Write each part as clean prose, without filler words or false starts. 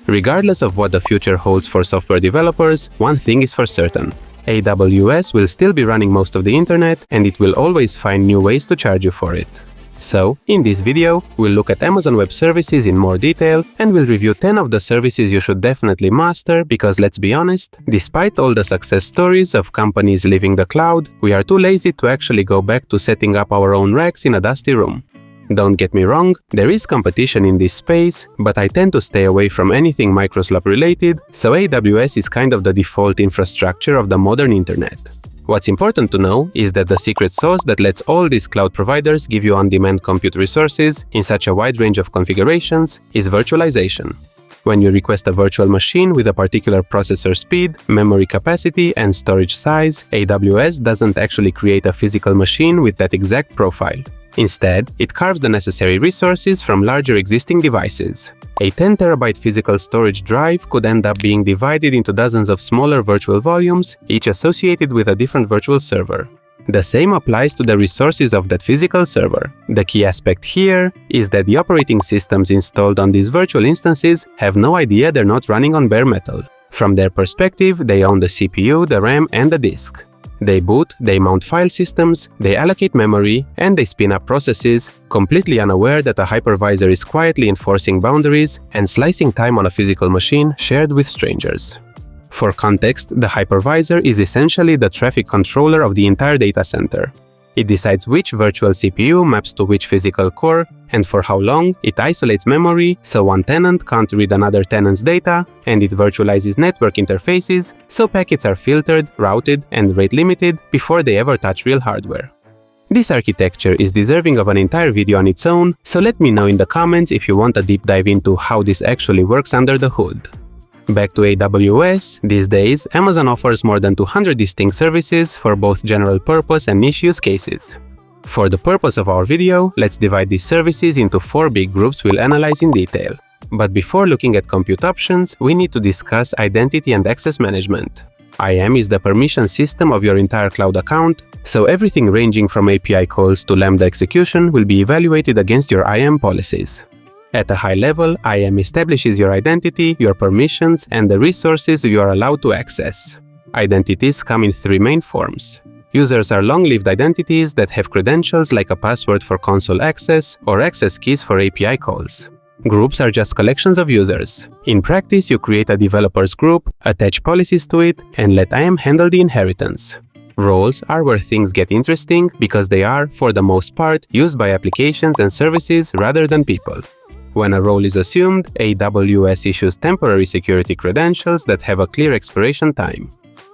Regardless of what the future holds for software developers, one thing is for certain. AWS will still be running most of the internet, and it will always find new ways to charge you for it. So, in this video, we'll look at Amazon Web Services in more detail, and we'll review 10 of the services you should definitely master, because let's be honest, despite all the success stories of companies leaving the cloud, we are too lazy to actually go back to setting up our own racks in a dusty room. Don't get me wrong, there is competition in this space, but I tend to stay away from anything Microsoft related, so AWS is kind of the default infrastructure of the modern internet. What's important to know is that the secret sauce that lets all these cloud providers give you on-demand compute resources in such a wide range of configurations is virtualization. When you request a virtual machine with a particular processor speed, memory capacity, and storage size, AWS doesn't actually create a physical machine with that exact profile. Instead, it carves the necessary resources from larger existing devices. A 10 TB physical storage drive could end up being divided into dozens of smaller virtual volumes, each associated with a different virtual server. The same applies to the resources of that physical server. The key aspect here is that the operating systems installed on these virtual instances have no idea they're not running on bare metal. From their perspective, they own the CPU, the RAM, and the disk. They boot, they mount file systems, they allocate memory, and they spin up processes, completely unaware that a hypervisor is quietly enforcing boundaries and slicing time on a physical machine shared with strangers. For context, the hypervisor is essentially the traffic controller of the entire data center. It decides which virtual CPU maps to which physical core, and for how long. It isolates memory so one tenant can't read another tenant's data, and it virtualizes network interfaces so packets are filtered, routed, and rate-limited before they ever touch real hardware. This architecture is deserving of an entire video on its own, so let me know in the comments if you want a deep dive into how this actually works under the hood. Back to AWS, these days, Amazon offers more than 200 distinct services for both general purpose and niche use cases. For the purpose of our video, let's divide these services into 4 big groups we'll analyze in detail. But before looking at compute options, we need to discuss identity and access management. IAM is the permission system of your entire cloud account, so everything ranging from API calls to Lambda execution will be evaluated against your IAM policies. At a high level, IAM establishes your identity, your permissions, and the resources you are allowed to access. Identities come in 3 main forms. Users are long-lived identities that have credentials like a password for console access or access keys for API calls. Groups are just collections of users. In practice, you create a developer's group, attach policies to it, and let IAM handle the inheritance. Roles are where things get interesting because they are, for the most part, used by applications and services rather than people. When a role is assumed, AWS issues temporary security credentials that have a clear expiration time.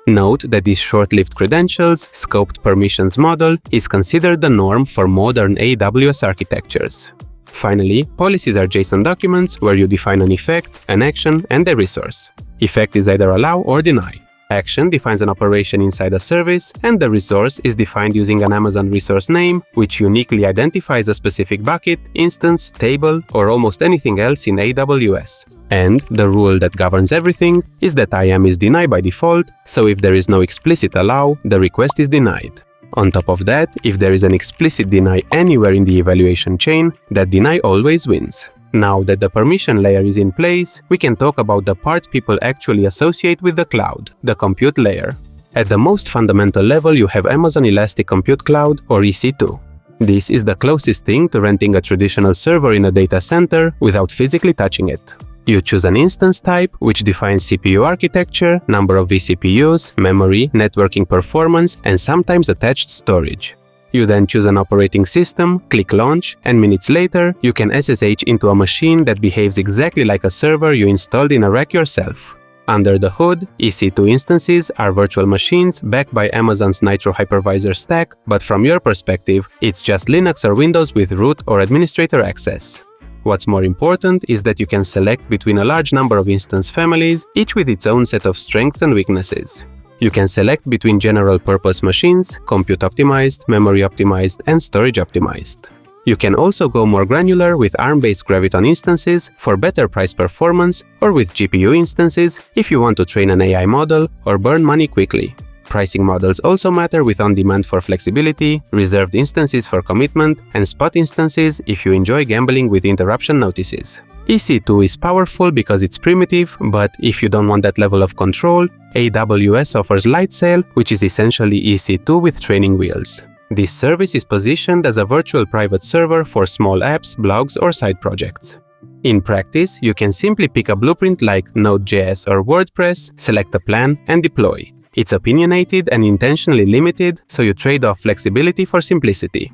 Note that these short-lived credentials, scoped permissions model, is considered the norm for modern AWS architectures. Finally, policies are JSON documents where you define an effect, an action, and a resource. Effect is either allow or deny. Action defines an operation inside a service, and the resource is defined using an Amazon resource name, which uniquely identifies a specific bucket, instance, table, or almost anything else in AWS. And the rule that governs everything is that IAM is denied by default, so if there is no explicit allow, the request is denied. On top of that, if there is an explicit deny anywhere in the evaluation chain, that deny always wins. Now that the permission layer is in place, we can talk about the part people actually associate with the cloud, the compute layer. At the most fundamental level, you have Amazon Elastic Compute Cloud, or EC2. This is the closest thing to renting a traditional server in a data center without physically touching it. You choose an instance type, which defines CPU architecture, number of vCPUs, memory, networking performance, and sometimes attached storage. You then choose an operating system, click launch, and minutes later, you can SSH into a machine that behaves exactly like a server you installed in a rack yourself. Under the hood, EC2 instances are virtual machines backed by Amazon's Nitro hypervisor stack, but from your perspective, it's just Linux or Windows with root or administrator access. What's more important is that you can select between a large number of instance families, each with its own set of strengths and weaknesses. You can select between general-purpose machines, compute-optimized, memory-optimized, and storage-optimized. You can also go more granular with ARM-based Graviton instances for better price performance, or with GPU instances if you want to train an AI model or burn money quickly. Pricing models also matter with on-demand for flexibility, reserved instances for commitment, and spot instances if you enjoy gambling with interruption notices. EC2 is powerful because it's primitive, but if you don't want that level of control, AWS offers Lightsail, which is essentially EC2 with training wheels. This service is positioned as a virtual private server for small apps, blogs, or side projects. In practice, you can simply pick a blueprint like Node.js or WordPress, select a plan, and deploy. It's opinionated and intentionally limited, so you trade off flexibility for simplicity.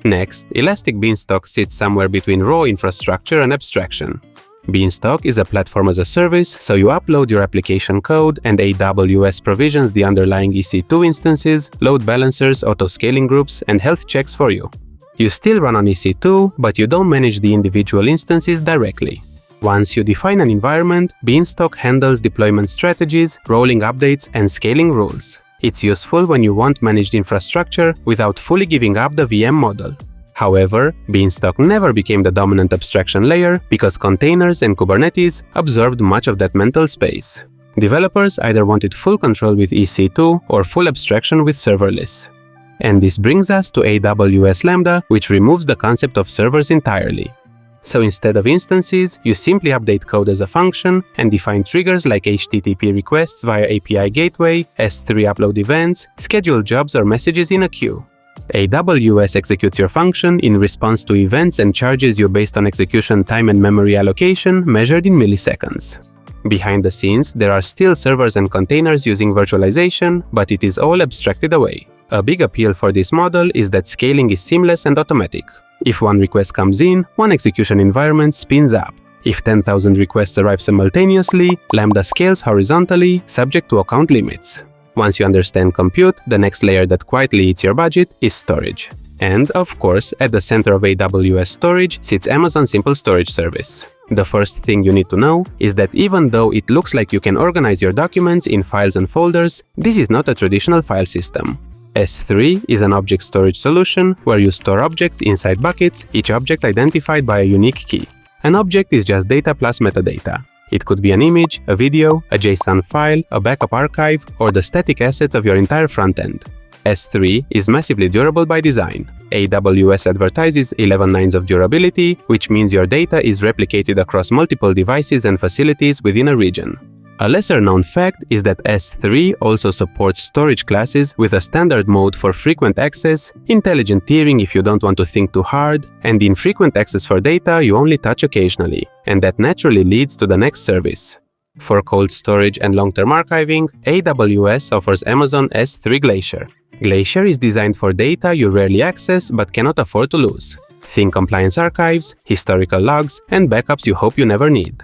Next, Elastic Beanstalk sits somewhere between raw infrastructure and abstraction. Beanstalk is a platform as a service, so you upload your application code and AWS provisions the underlying EC2 instances, load balancers, auto-scaling groups, and health checks for you. You still run on EC2, but you don't manage the individual instances directly. Once you define an environment, Beanstalk handles deployment strategies, rolling updates, and scaling rules. It's useful when you want managed infrastructure without fully giving up the VM model. However, Beanstalk never became the dominant abstraction layer because containers and Kubernetes absorbed much of that mental space. Developers either wanted full control with EC2 or full abstraction with Serverless. And this brings us to AWS Lambda, which removes the concept of servers entirely. So instead of instances, you simply update code as a function and define triggers like HTTP requests via API gateway, S3 upload events, schedule jobs or messages in a queue. AWS executes your function in response to events and charges you based on execution time and memory allocation measured in milliseconds. Behind the scenes, there are still servers and containers using virtualization, but it is all abstracted away. A big appeal for this model is that scaling is seamless and automatic. If one request comes in, one execution environment spins up. If 10,000 requests arrive simultaneously, Lambda scales horizontally, subject to account limits. Once you understand compute, the next layer that quietly eats your budget is storage. And, of course, at the center of AWS storage sits Amazon Simple Storage Service. The first thing you need to know is that even though it looks like you can organize your documents in files and folders, this is not a traditional file system. S3 is an object storage solution where you store objects inside buckets, each object identified by a unique key. An object is just data plus metadata. It could be an image, a video, a JSON file, a backup archive, or the static asset of your entire frontend. S3 is massively durable by design. AWS advertises 11 nines of durability, which means your data is replicated across multiple devices and facilities within a region. A lesser-known fact is that S3 also supports storage classes with a standard mode for frequent access, intelligent tiering if you don't want to think too hard, and infrequent access for data you only touch occasionally, and that naturally leads to the next service. For cold storage and long-term archiving, AWS offers Amazon S3 Glacier. Glacier is designed for data you rarely access but cannot afford to lose. Think compliance archives, historical logs, and backups you hope you never need.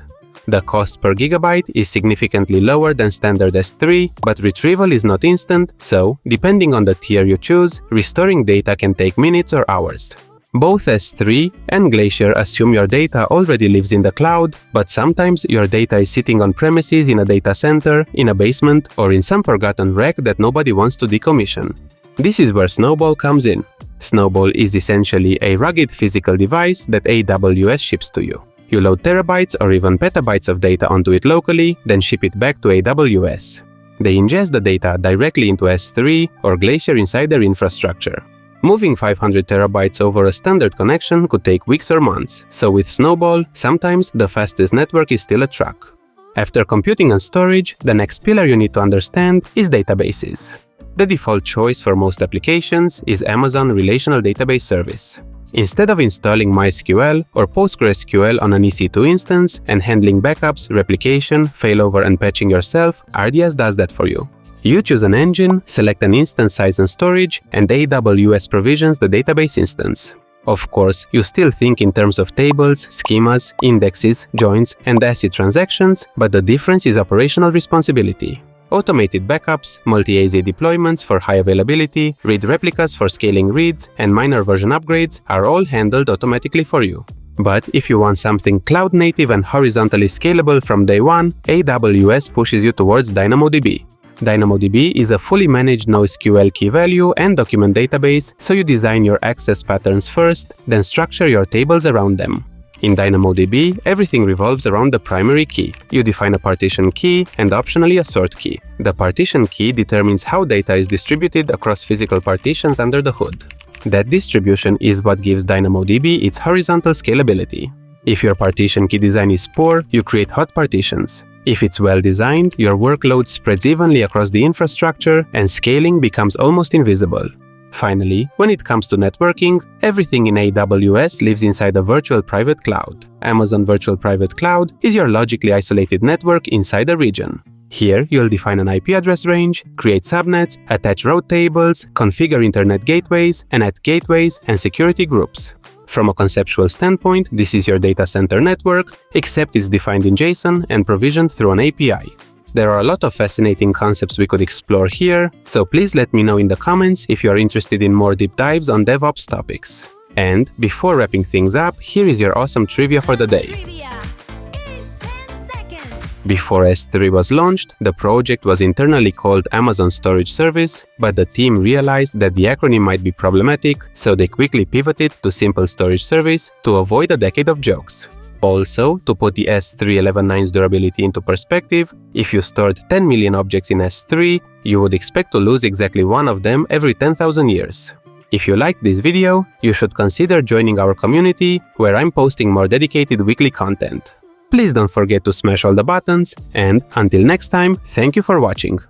The cost per gigabyte is significantly lower than standard S3, but retrieval is not instant, so, depending on the tier you choose, restoring data can take minutes or hours. Both S3 and Glacier assume your data already lives in the cloud, but sometimes your data is sitting on premises in a data center, in a basement, or in some forgotten rack that nobody wants to decommission. This is where Snowball comes in. Snowball is essentially a rugged physical device that AWS ships to you. You load terabytes or even petabytes of data onto it locally, then ship it back to AWS. They ingest the data directly into S3 or Glacier inside their infrastructure. Moving 500 terabytes over a standard connection could take weeks or months, so with Snowball, sometimes the fastest network is still a truck. After computing and storage, the next pillar you need to understand is databases. The default choice for most applications is Amazon Relational Database Service. Instead of installing MySQL or PostgreSQL on an EC2 instance and handling backups, replication, failover, and patching yourself, RDS does that for you. You choose an engine, select an instance size and storage, and AWS provisions the database instance. Of course, you still think in terms of tables, schemas, indexes, joins, and ACID transactions, but the difference is operational responsibility. Automated backups, multi-AZ deployments for high availability, read replicas for scaling reads, and minor version upgrades are all handled automatically for you. But if you want something cloud-native and horizontally scalable from day one, AWS pushes you towards DynamoDB. DynamoDB is a fully managed NoSQL key value and document database, so you design your access patterns first, then structure your tables around them. In DynamoDB, everything revolves around the primary key. You define a partition key and optionally a sort key. The partition key determines how data is distributed across physical partitions under the hood. That distribution is what gives DynamoDB its horizontal scalability. If your partition key design is poor, you create hot partitions. If it's well designed, your workload spreads evenly across the infrastructure and scaling becomes almost invisible. Finally, when it comes to networking, everything in AWS lives inside a virtual private cloud. Amazon Virtual Private Cloud is your logically isolated network inside a region. Here, you'll define an IP address range, create subnets, attach route tables, configure internet gateways, and add gateways and security groups. From a conceptual standpoint, this is your data center network, except it's defined in JSON and provisioned through an API. There are a lot of fascinating concepts we could explore here, so please let me know in the comments if you are interested in more deep dives on DevOps topics. And before wrapping things up, here is your awesome trivia for the day. Before S3 was launched, the project was internally called Amazon Storage Service, but the team realized that the acronym might be problematic, so they quickly pivoted to Simple Storage Service to avoid a decade of jokes. Also, to put the S3 11.9's durability into perspective, if you stored 10 million objects in S3, you would expect to lose exactly one of them every 10,000 years. If you liked this video, you should consider joining our community, where I'm posting more dedicated weekly content. Please don't forget to smash all the buttons, and until next time, thank you for watching.